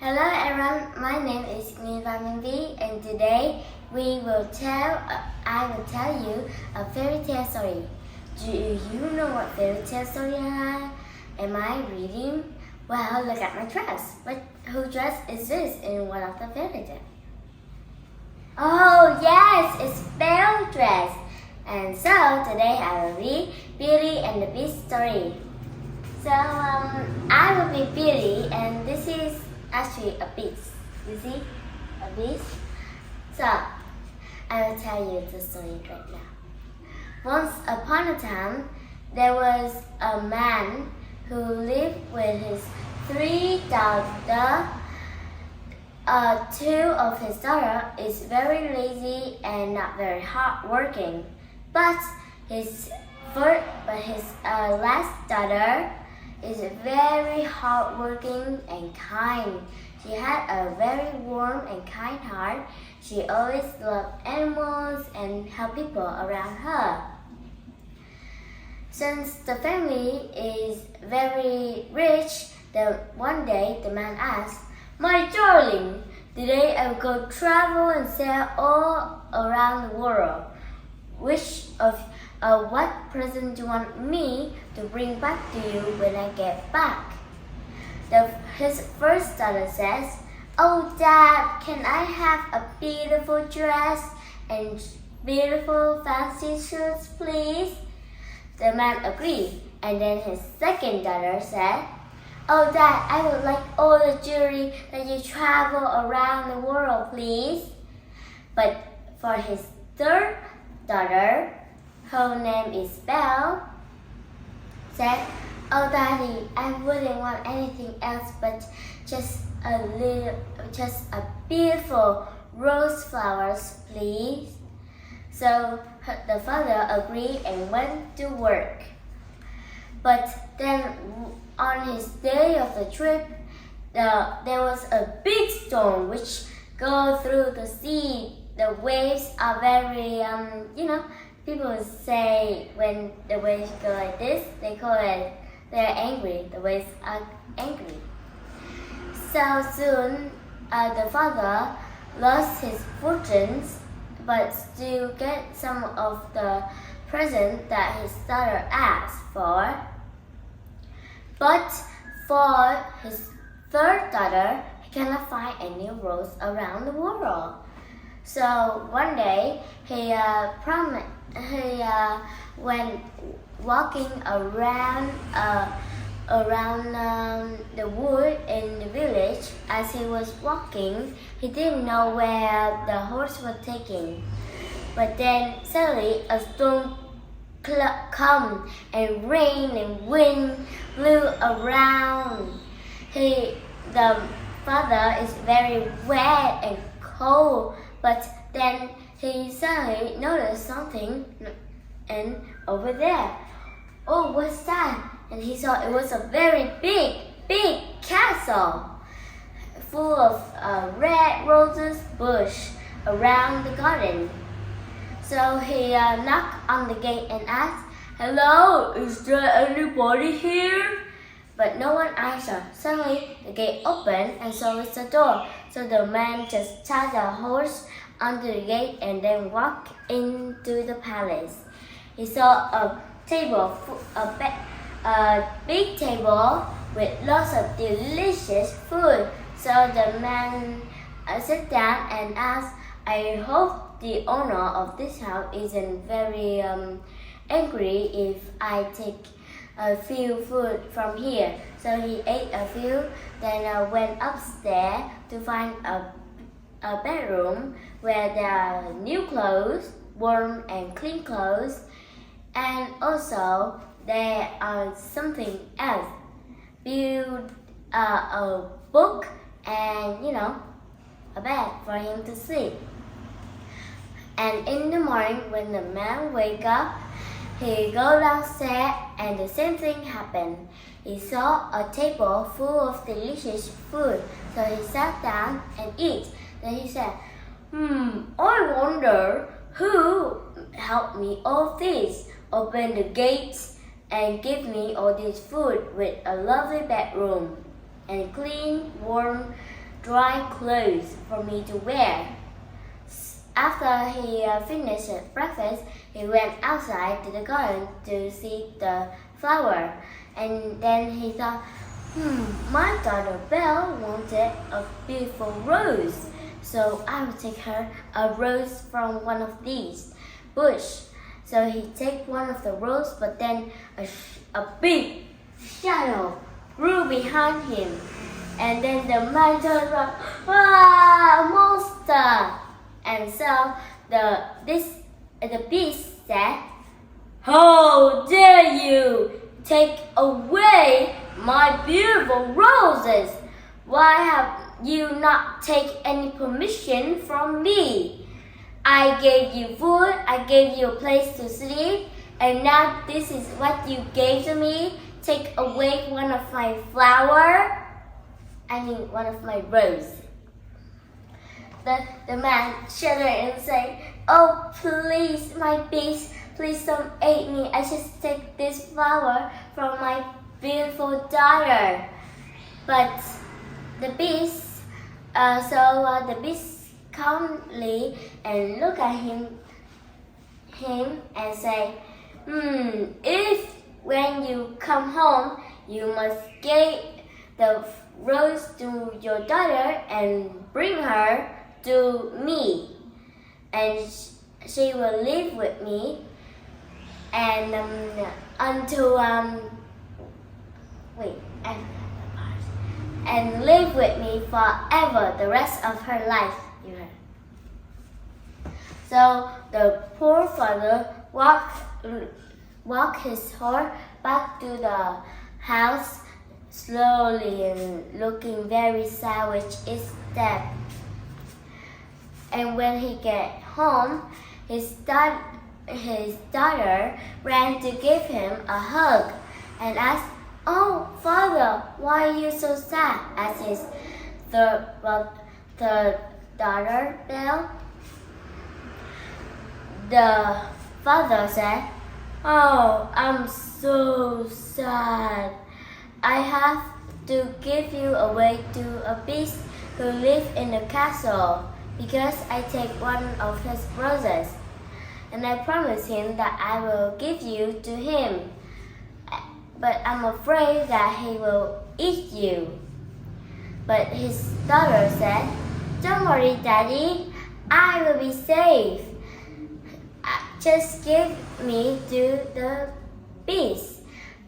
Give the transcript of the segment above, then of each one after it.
Hello everyone, my name is Vitamin V, and today I will tell you a fairy tale story. Do you know what fairy tale story am I reading? Well, look at my dress. Whose dress is this in one of the fairy tales? Oh yes, it's Belle's dress. And so today I will read Beauty and the Beast story. So I will be Beauty, and this is actually a beast. You see? A beast? So, I will tell you the story right now. Once upon a time, there was a man who lived with his 3 daughters. Two of his daughters is very lazy and not very hardworking. But his last daughter is very hardworking and kind. She had a very warm and kind heart. She always loved animals and helped people around her. Since the family is very rich, one day the man asked, "My darling, today I will go travel and sail all around the world. What present do you want me to bring back to you when I get back?" His first daughter says, "Oh Dad, can I have a beautiful dress and beautiful fancy shoes, please?" The man agreed, and then his second daughter said, "Oh Dad, I would like all the jewelry that you travel around the world, please." But for his third daughter, her name is Belle, said, "Oh Daddy, I wouldn't want anything else but just a beautiful rose flowers, please." So the father agreed and went to work. But then on his day of the trip, there was a big storm which go through the sea. The waves are very, people say when the waves go like this, they call it, they're angry. The waves are angry. So soon, the father lost his fortunes, but still get some of the present that his daughter asked for. But for his third daughter, he cannot find any rose around the world. So one day, he went walking around the wood in the village. As he was walking, he didn't know where the horse was taking. But then suddenly a storm come, and rain and wind blew around. The father is very wet and cold, but then he suddenly noticed something, and over there, oh, what's that? And he saw it was a very big castle full of red roses bush around the garden. So he knocked on the gate and asked, "Hello, is there anybody here?" But no one answered. Suddenly, the gate opened, and so is the door. So the man just tied the horse onto the gate and then walked into the palace. He saw a big table with lots of delicious food. So the man sat down and asked, "I hope the owner of this house isn't very angry if I take a few food from here." So he ate a few, then went upstairs to find a bedroom where there are new clothes, warm and clean clothes, and also there are something else, build a book and a bed for him to sleep. And in the morning when the man wake up, he go downstairs and the same thing happened. He saw a table full of delicious food, so he sat down and eat. Then he said, I wonder who helped me all this, open the gates and give me all this food with a lovely bedroom and clean, warm, dry clothes for me to wear. After he finished breakfast, he went outside to the garden to see the flower. And then he thought, my daughter Belle wanted a beautiful rose. So I will take her a rose from one of these bush. So he take one of the rose, but then a big shadow grew behind him. And then the man turned around, monster! And so the beast said, how dare you take away my beautiful roses? Why have you not take any permission from me? I gave you food, I gave you a place to sleep, and now this is what you gave to me? Take away one of my flower? One of my roses. The man shuddered and said, oh please, my beast, please don't eat me. I just take this flower from my beautiful daughter. But the beast, the beast calmly and look at him and say, if when you come home, you must give the rose to your daughter and bring her to me, and she will live with me and and live with me forever, the rest of her life. So the poor father walked his horse back to the house slowly and looking very sad with each step. And when he got home, his daughter ran to give him a hug and asked, oh, father, why are you so sad? Asked his third daughter, Belle. The father said, oh, I'm so sad. I have to give you away to a beast who lives in the castle because I take one of his roses. And I promise him that I will give you to him. But I'm afraid that he will eat you. But his daughter said, don't worry, Daddy, I will be safe. Just give me to the beast.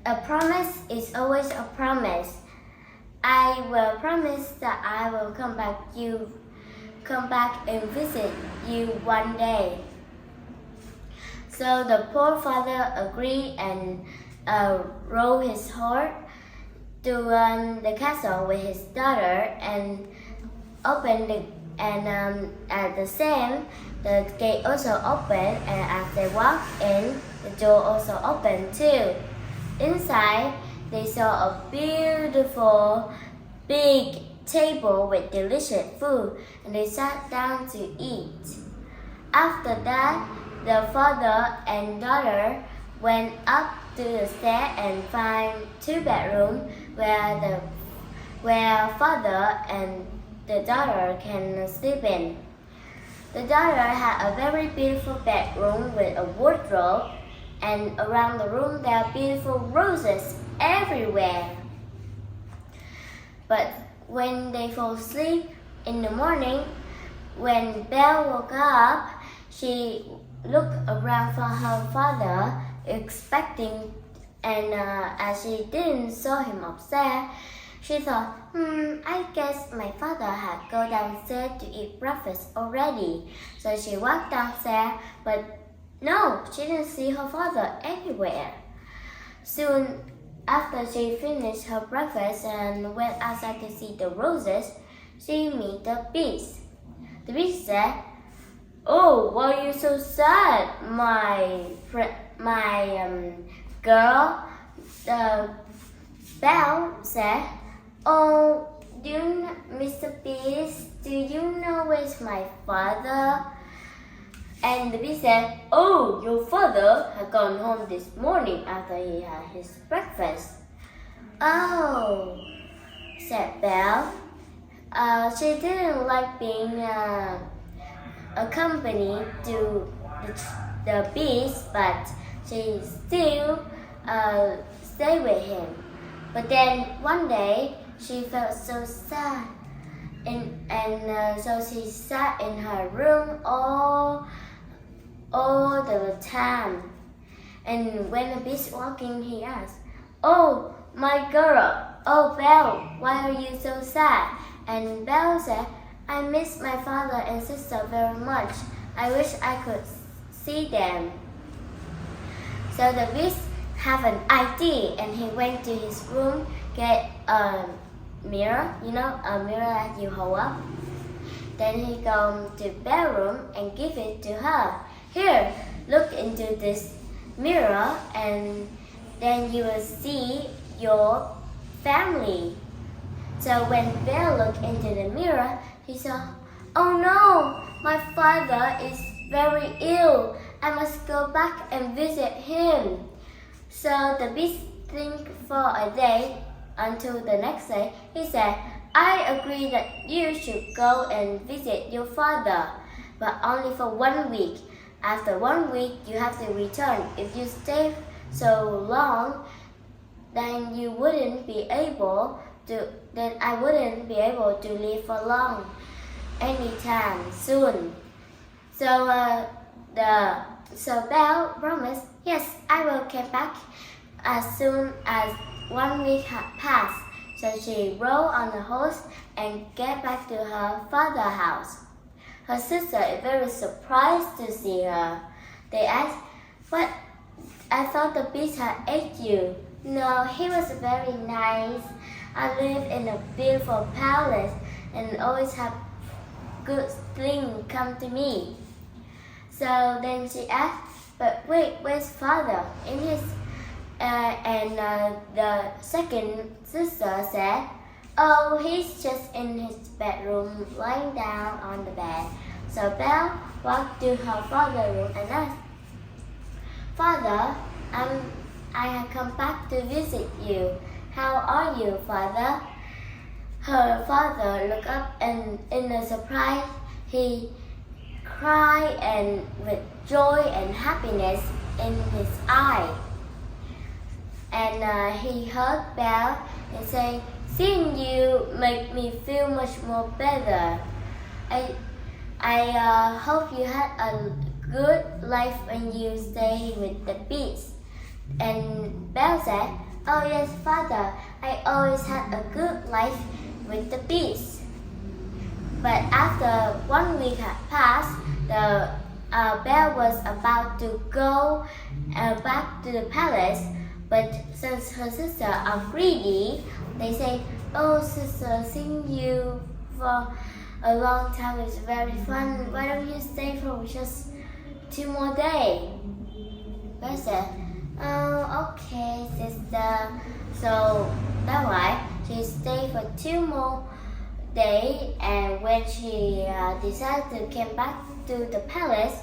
A promise is always a promise. I will promise that I will come back and visit you one day. So the poor father agreed and rode his horse to the castle with his daughter and opened at the same the gate also opened, and as they walked in, the door also opened too. Inside, they saw a beautiful big table with delicious food, and they sat down to eat. After that, the father and daughter went up to the stair and found 2 bedrooms where father and the daughter can sleep in. The daughter had a very beautiful bedroom with a wardrobe, and around the room there are beautiful roses everywhere. But when they fall asleep in the morning, when Belle woke up, she looked around for her father, expecting, and as she didn't saw him upstairs, she thought, I guess my father had gone downstairs to eat breakfast already. So she walked downstairs, but no, she didn't see her father anywhere. Soon after she finished her breakfast and went outside to see the roses, she met the beast. The beast said, oh, why are you so sad, my girl? The Belle said, oh, Mr. Beast, do you know where's my father? And the beast said, oh, your father had gone home this morning after he had his breakfast. Oh, said Belle. she didn't like being accompanied to the beast, but she still stayed with him. But then one day she felt so sad, and so she sat in her room all the time. And when the beast walked in, he asked, "Oh, my girl, oh Belle, why are you so sad?" And Belle said, "I miss my father and sister very much. I wish I could see them." So the beast had an idea, and he went to his room, get a mirror, a mirror that you hold up. Then he go to Belle's room and give it to her. "Here, look into this mirror, and then you will see your family." So when Belle looked into the mirror, he saw, "Oh no, my father is very ill. I must go back and visit him." So the beast think for a day until the next day. He said, "I agree that you should go and visit your father, but only for 1 week. After 1 week, you have to return. If you stay so long, then I wouldn't be able to live for long anytime soon." So Belle promised, "Yes, I will come back as soon as 1 week had passed." So she rode on the horse and get back to her father's house. Her sister is very surprised to see her. They asked, "What? I thought the beast had ate you." "No, he was very nice. I live in a beautiful palace and always have good things come to me." So then she asked, "But wait, where's father?" The second sister said, "Oh, he's just in his bedroom, lying down on the bed." So Belle walked to her father's room and asked, "Father, I have come back to visit you. How are you, Father?" Her father looked up, and in a surprise, he cried and with joy and happiness in his eye. And he hugged Belle and said, "Seeing you make me feel much more better. I hope you had a good life when you stayed with the beast." And Belle said, "Oh yes, Father, I always had a good life with the beast." But after 1 week had passed, Belle was about to go back to the palace. But since her sisters are greedy, they say, "Oh sister, seeing you for a long time is very fun. Why don't you stay for just 2 more days?" Belle said, "Oh, okay, sister." So that's why she stayed for 2 more days, and when she decided to come back to the palace,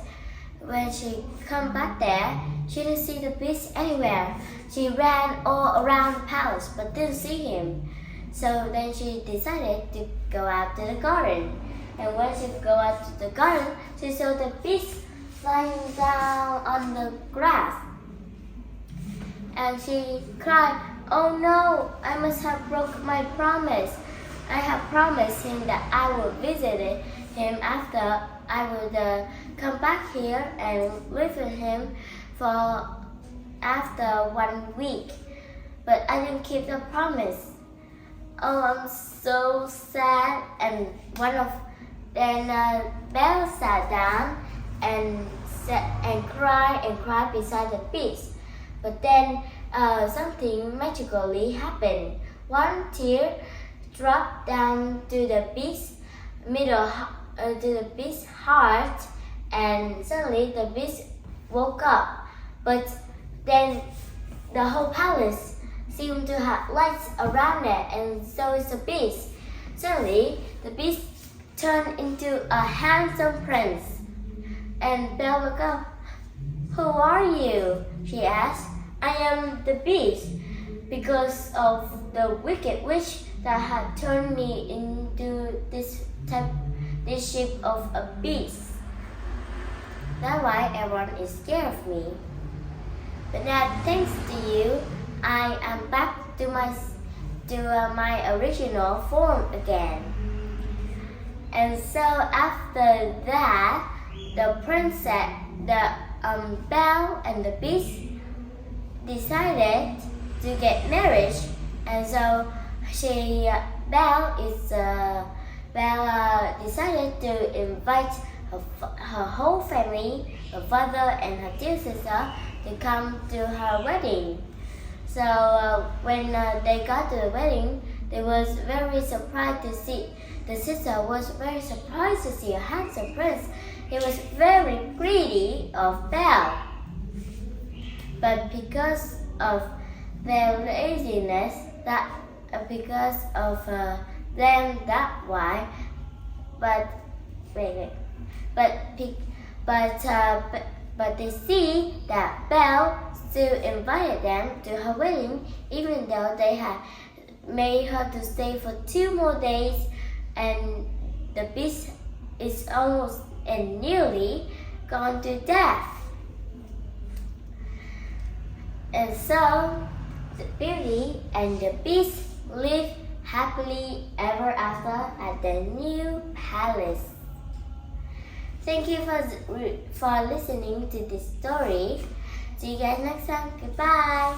when she come back there, she didn't see the beast anywhere. She ran all around the palace but didn't see him. So then she decided to go out to the garden. And when she go out to the garden, she saw the beast lying down on the grass. And she cried, "Oh no, I must have broke my promise. I have promised him that I would visit him after I would come back here and live with him for after 1 week. But I didn't keep the promise. Oh, I'm so sad." And Belle sat down and cried beside the beast. But then something magically happened. One tear dropped down to the beast's heart, and suddenly the beast woke up. But then the whole palace seemed to have lights around it, and so is the beast. Suddenly, the beast turned into a handsome prince. And Belle woke up. "Who are you?" she asked. "I am the beast, because of the wicked witch that had turned me into this shape of a beast. That's why everyone is scared of me. But now, thanks to you, I am back to my original form again. And so after that, the princess, the Belle and the Beast decided to get married, and so Belle decided to invite her whole family, her father and her dear sister, to come to her wedding. So when they got to the wedding, they was very surprised to see. The sister was very surprised to see a handsome prince. He was very greedy of Belle. But because of their laziness, because of them, that why. But they see that Belle still invited them to her wedding, even though they had made her to stay for 2 more days, and the beast is almost and nearly gone to death. And so the Beauty and the Beast live happily ever after at the new palace. Thank you for listening to this story. See you guys next time. Goodbye.